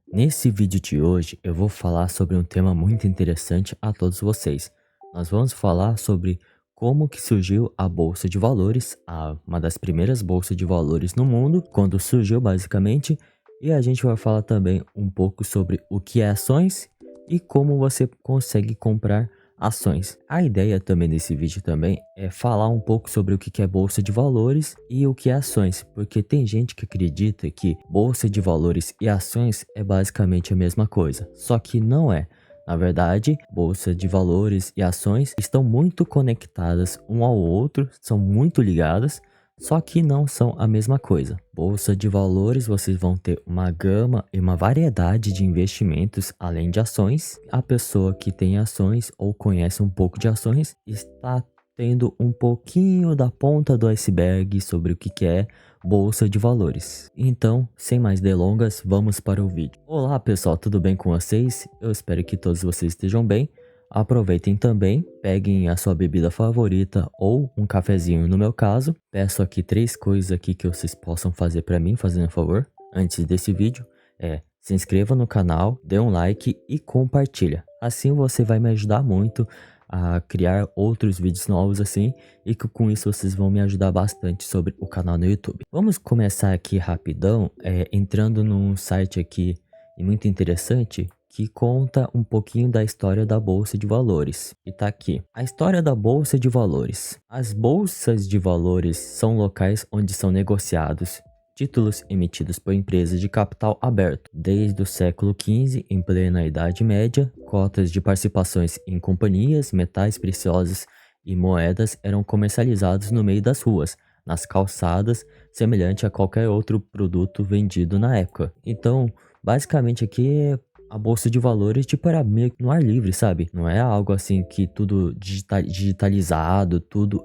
Nesse vídeo de hoje eu vou falar sobre um tema muito interessante a todos vocês. Nós vamos falar sobre como que surgiu a Bolsa de Valores, uma das primeiras bolsas de valores no mundo, quando surgiu basicamente, e a gente vai falar também um pouco sobre o que é ações e como você consegue comprar ações. A ideia também desse vídeo também é falar um pouco sobre o que é bolsa de valores e o que é ações, porque tem gente que acredita que bolsa de valores e ações é basicamente a mesma coisa, só que não é. Na verdade, bolsa de valores e ações estão muito conectadas um ao outro, são muito ligadas, só que não são a mesma coisa. Bolsa de valores, vocês vão ter uma gama e uma variedade de investimentos além de ações. A pessoa que tem ações ou conhece um pouco de ações está tendo um pouquinho da ponta do iceberg sobre o que é bolsa de valores. Então, sem mais delongas, vamos para o vídeo. Olá pessoal, tudo bem com vocês? Eu espero que todos vocês estejam bem. Aproveitem também, peguem a sua bebida favorita ou um cafezinho no meu caso. Peço aqui 3 coisas aqui que vocês possam fazer para mim, fazendo um favor, antes desse vídeo. Se inscreva no canal, dê um like e compartilha. Assim você vai me ajudar muito a criar outros vídeos novos assim, e que com isso vocês vão me ajudar bastante sobre o canal no YouTube. Vamos começar aqui rapidão, entrando num site aqui muito interessante, que conta um pouquinho da história da Bolsa de Valores. E tá aqui. A história da Bolsa de Valores. As bolsas de valores são locais onde são negociados títulos emitidos por empresas de capital aberto. Desde o século XV, em plena Idade Média, cotas de participações em companhias, metais preciosos e moedas eram comercializados no meio das ruas, nas calçadas, semelhante a qualquer outro produto vendido na época. Então, basicamente aqui a bolsa de valores tipo era meio que no ar livre, sabe? Não é algo assim que tudo digitalizado, tudo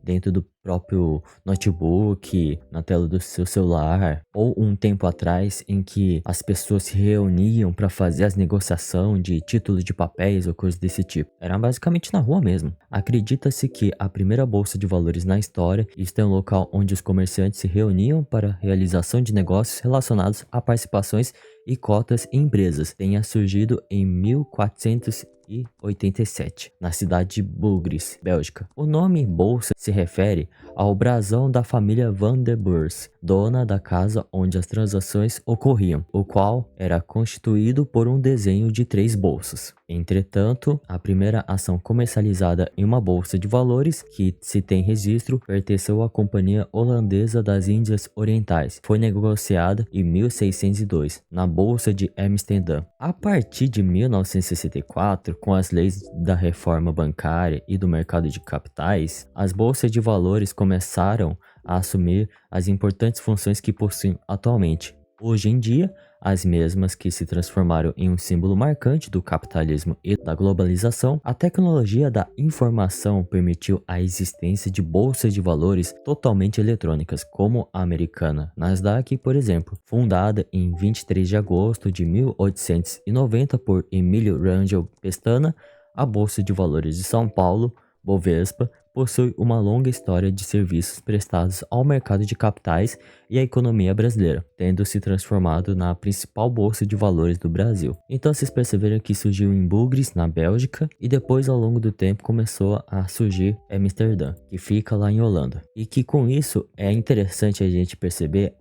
dentro do próprio notebook, na tela do seu celular, ou um tempo atrás em que as pessoas se reuniam para fazer as negociações de títulos de papéis ou coisas desse tipo. Era basicamente na rua mesmo. Acredita-se que a primeira bolsa de valores na história está em um local onde os comerciantes se reuniam para a realização de negócios relacionados a participações e cotas em empresas, tenha surgido em 1487, na cidade de Bugres, Bélgica. O nome bolsa se refere ao brasão da família Van der Beurs, dona da casa onde as transações ocorriam, o qual era constituído por um desenho de 3 bolsas. Entretanto, a primeira ação comercializada em uma bolsa de valores que se tem registro pertenceu à Companhia Holandesa das Índias Orientais. Foi negociada em 1602 na Bolsa de Amsterdã. A partir de 1964, com as leis da reforma bancária e do mercado de capitais, as bolsas de valores começaram a assumir as importantes funções que possuem atualmente. Hoje em dia, as mesmas que se transformaram em um símbolo marcante do capitalismo e da globalização, a tecnologia da informação permitiu a existência de bolsas de valores totalmente eletrônicas, como a americana Nasdaq, por exemplo, fundada em 23 de agosto de 1890 por Emílio Rangel Pestana. A Bolsa de Valores de São Paulo, Bovespa, possui uma longa história de serviços prestados ao mercado de capitais e à economia brasileira, tendo se transformado na principal bolsa de valores do Brasil. Então vocês perceberam que surgiu em Bugres, na Bélgica, e depois ao longo do tempo começou a surgir em Amsterdã, que fica lá em Holanda. E que com isso é interessante a gente perceber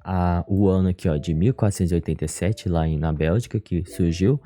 o ano aqui ó, de 1487 lá na Bélgica, que surgiu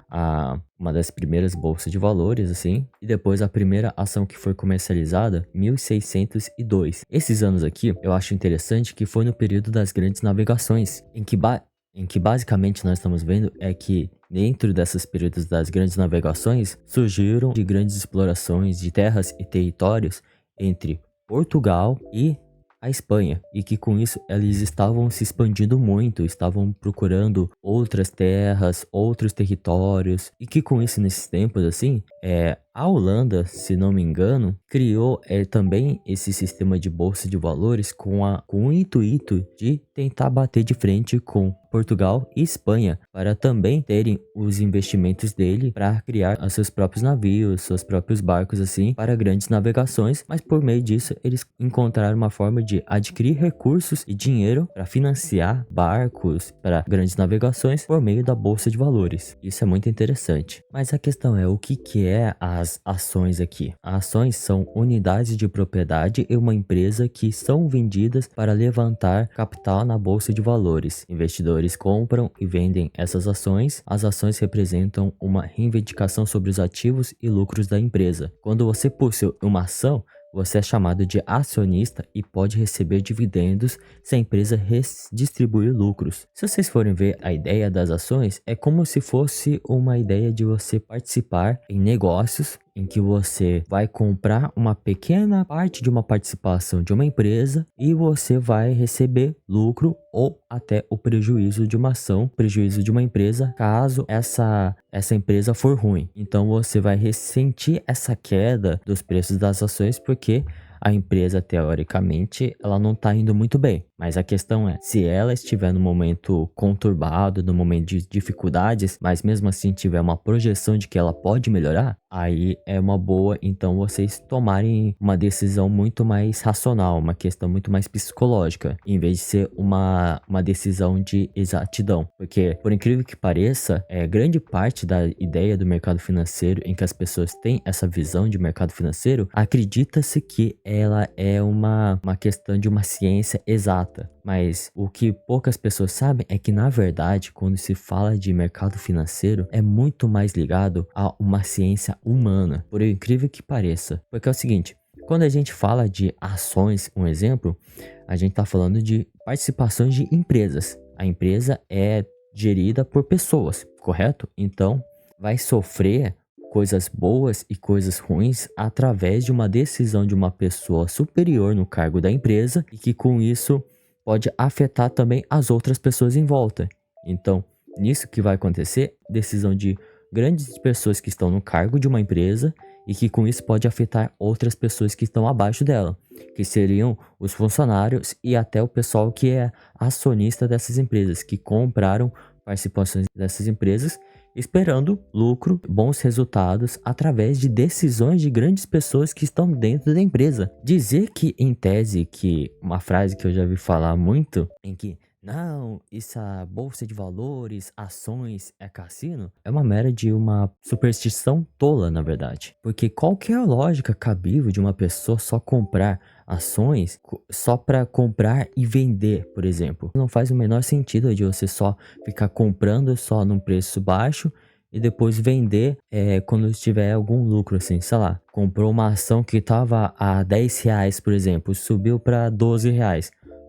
uma das primeiras bolsas de valores, assim, e depois a primeira ação que foi comercializada, 1602. Esses anos aqui, eu acho interessante que foi no período das grandes navegações, em que basicamente nós estamos vendo é que dentro desses períodos das grandes navegações, surgiram de grandes explorações de terras e territórios entre Portugal e a Espanha, e que com isso eles estavam se expandindo muito, estavam procurando outras terras, outros territórios, e que com isso nesses tempos assim, A Holanda, se não me engano, criou também esse sistema de bolsa de valores com o intuito de tentar bater de frente com Portugal e Espanha, para também terem os investimentos dele para criar os seus próprios navios, seus próprios barcos assim, para grandes navegações, mas por meio disso eles encontraram uma forma de adquirir recursos e dinheiro para financiar barcos para grandes navegações por meio da bolsa de valores. Isso é muito interessante. Mas a questão é, o que que é as ações aqui? As ações são unidades de propriedade em uma empresa que são vendidas para levantar capital na bolsa de valores. Investidores compram e vendem essas ações. As ações representam uma reivindicação sobre os ativos e lucros da empresa. Quando você possui uma ação, você é chamado de acionista e pode receber dividendos se a empresa distribuir lucros. Se vocês forem ver a ideia das ações, é como se fosse uma ideia de você participar em negócios em que você vai comprar uma pequena parte de uma participação de uma empresa e você vai receber lucro ou até o prejuízo de uma ação, prejuízo de uma empresa, caso essa empresa for ruim. Então você vai ressentir essa queda dos preços das ações porque a empresa, teoricamente, ela não está indo muito bem. Mas a questão é, se ela estiver no momento conturbado, no momento de dificuldades, mas mesmo assim tiver uma projeção de que ela pode melhorar, aí é uma boa, então, vocês tomarem uma decisão muito mais racional, uma questão muito mais psicológica, em vez de ser uma decisão de exatidão. Porque, por incrível que pareça, grande parte da ideia do mercado financeiro em que as pessoas têm essa visão de mercado financeiro, acredita-se que ela é uma questão de uma ciência exata. Mas o que poucas pessoas sabem é que, na verdade, quando se fala de mercado financeiro, é muito mais ligado a uma ciência humana, por incrível que pareça. Porque é o seguinte, quando a gente fala de ações, um exemplo, a gente está falando de participações de empresas. A empresa é gerida por pessoas, correto? Então, vai sofrer coisas boas e coisas ruins através de uma decisão de uma pessoa superior no cargo da empresa e que com isso pode afetar também as outras pessoas em volta. Então, nisso que vai acontecer, decisão de grandes pessoas que estão no cargo de uma empresa e que com isso pode afetar outras pessoas que estão abaixo dela, que seriam os funcionários e até o pessoal que é acionista dessas empresas, que compraram participações dessas empresas, esperando lucro, bons resultados através de decisões de grandes pessoas que estão dentro da empresa. Dizer que, em tese, que uma frase que eu já vi falar muito, em que não, essa bolsa de valores, ações é cassino, é uma mera de uma superstição tola, na verdade. Porque qual que é a lógica cabível de uma pessoa só comprar ações só para comprar e vender, por exemplo? Não faz o menor sentido de você só ficar comprando só num preço baixo e depois vender quando tiver algum lucro, assim, sei lá. Comprou uma ação que estava a R$ 10, por exemplo, subiu para R$ 12.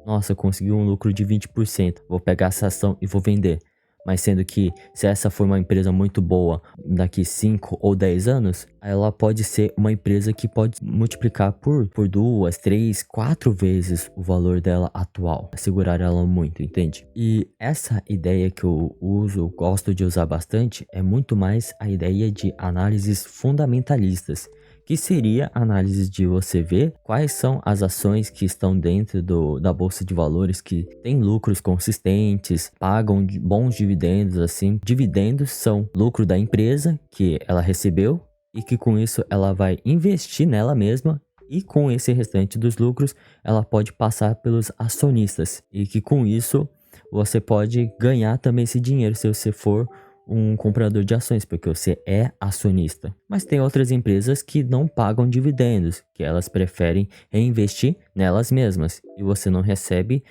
Nossa, consegui um lucro de 20%. Vou pegar essa ação e vou vender. Mas sendo que, se essa for uma empresa muito boa, daqui 5 ou 10 anos, ela pode ser uma empresa que pode multiplicar por 2, 3, 4 vezes o valor dela atual. Segurar ela muito, entende? E essa ideia que eu gosto de usar bastante, é muito mais a ideia de análises fundamentalistas, que seria a análise de você ver quais são as ações que estão dentro da bolsa de valores que têm lucros consistentes, pagam bons dividendos, assim. Dividendos são lucro da empresa que ela recebeu e que com isso ela vai investir nela mesma e com esse restante dos lucros ela pode passar pelos acionistas e que com isso você pode ganhar também esse dinheiro se você for um comprador de ações, porque você é acionista. Mas tem outras empresas que não pagam dividendos, que elas preferem reinvestir nelas mesmas e você não recebe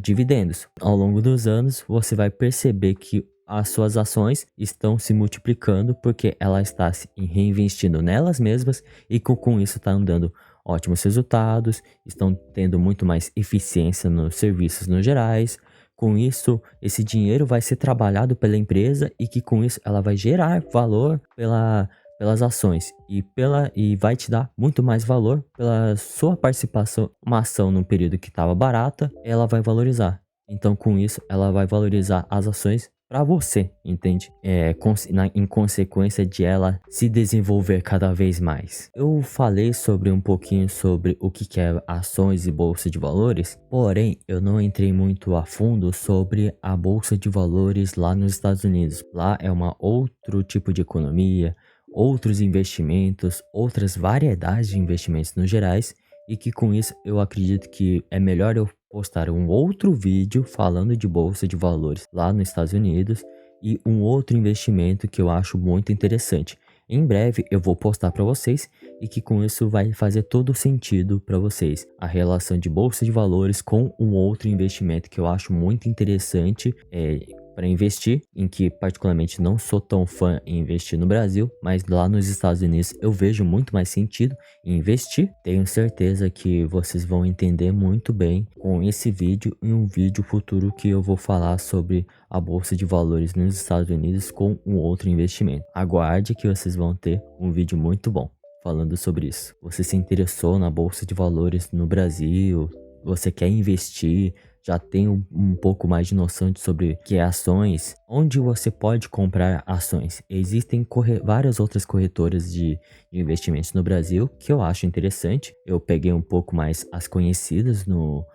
dividendos. Ao longo dos anos, você vai perceber que as suas ações estão se multiplicando porque ela está se reinvestindo nelas mesmas e com isso está dando ótimos resultados, estão tendo muito mais eficiência nos serviços no gerais. Com isso, esse dinheiro vai ser trabalhado pela empresa e que com isso ela vai gerar valor pelas ações e vai te dar muito mais valor pela sua participação. Uma ação num período que estava barata, ela vai valorizar. Então, com isso, ela vai valorizar as ações para você, entende? Em consequência de ela se desenvolver cada vez mais. Eu falei sobre um pouquinho sobre o que é ações e bolsa de valores, porém eu não entrei muito a fundo sobre a bolsa de valores lá nos Estados Unidos. Lá é uma outro tipo de economia, outros investimentos, outras variedades de investimentos no gerais, e que com isso eu acredito que é melhor eu postar um outro vídeo falando de bolsa de valores lá nos Estados Unidos e um outro investimento que eu acho muito interessante. Em breve eu vou postar para vocês e que com isso vai fazer todo sentido para vocês. A relação de bolsa de valores com um outro investimento que eu acho muito interessante para investir, em que particularmente não sou tão fã em investir no Brasil, mas lá nos Estados Unidos eu vejo muito mais sentido em investir. Tenho certeza que vocês vão entender muito bem com esse vídeo e um vídeo futuro que eu vou falar sobre a bolsa de valores nos Estados Unidos com um outro investimento. Aguarde que vocês vão ter um vídeo muito bom falando sobre isso. Você se interessou na bolsa de valores no Brasil? Você quer investir? Já tem um pouco mais de noção sobre o que é ações, onde você pode comprar ações. Existem várias outras corretoras de investimentos no Brasil que eu acho interessante. Eu peguei um pouco mais as conhecidas no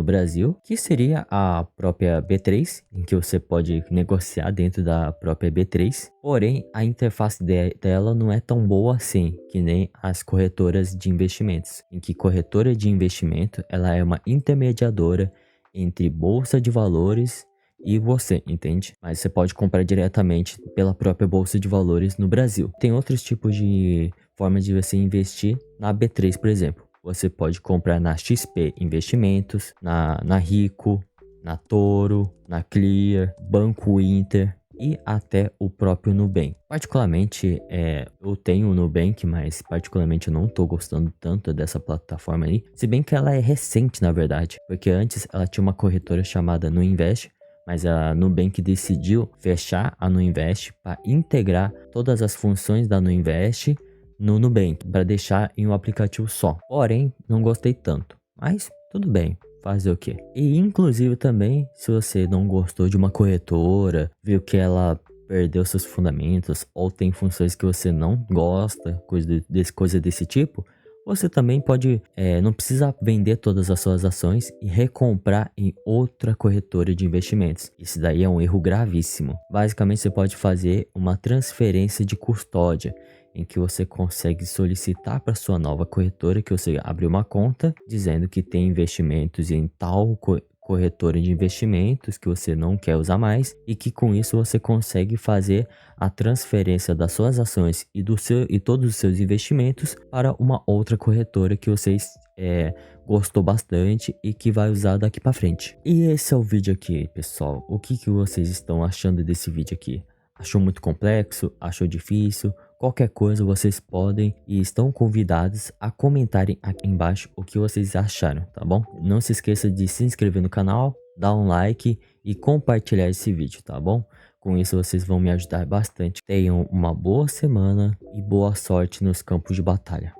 Brasil, que seria a própria B3, em que você pode negociar dentro da própria B3. Porém, a interface dela não é tão boa assim, que nem as corretoras de investimentos, em que corretora de investimento ela é uma intermediadora entre bolsa de valores e você, entende? Mas você pode comprar diretamente pela própria bolsa de valores no Brasil. Tem outros tipos de formas de você investir na B3, por exemplo. Você pode comprar na XP Investimentos, na Rico, na Toro, na Clear, Banco Inter e até o próprio Nubank. Particularmente, eu tenho o Nubank, mas particularmente eu não tô gostando tanto dessa plataforma aí. Se bem que ela é recente, na verdade, porque antes ela tinha uma corretora chamada Nuinvest, mas a Nubank decidiu fechar a Nuinvest para integrar todas as funções da Nuinvest no Nubank, para deixar em um aplicativo só. Porém, não gostei tanto, mas tudo bem. Fazer o quê? E inclusive também, se você não gostou de uma corretora, viu que ela perdeu seus fundamentos ou tem funções que você não gosta, coisa desse tipo, você também pode, não precisa vender todas as suas ações e recomprar em outra corretora de investimentos. Isso daí é um erro gravíssimo. Basicamente, você pode fazer uma transferência de custódia, em que você consegue solicitar para sua nova corretora que você abriu uma conta, dizendo que tem investimentos em tal corretora de investimentos que você não quer usar mais, e que com isso você consegue fazer a transferência das suas ações e todos os seus investimentos para uma outra corretora que você gostou bastante e que vai usar daqui para frente. E esse é o vídeo aqui, pessoal. O que vocês estão achando desse vídeo aqui? Achou muito complexo? Achou difícil? Qualquer coisa vocês podem e estão convidados a comentarem aqui embaixo o que vocês acharam, tá bom? Não se esqueça de se inscrever no canal, dar um like e compartilhar esse vídeo, tá bom? Com isso vocês vão me ajudar bastante. Tenham uma boa semana e boa sorte nos campos de batalha.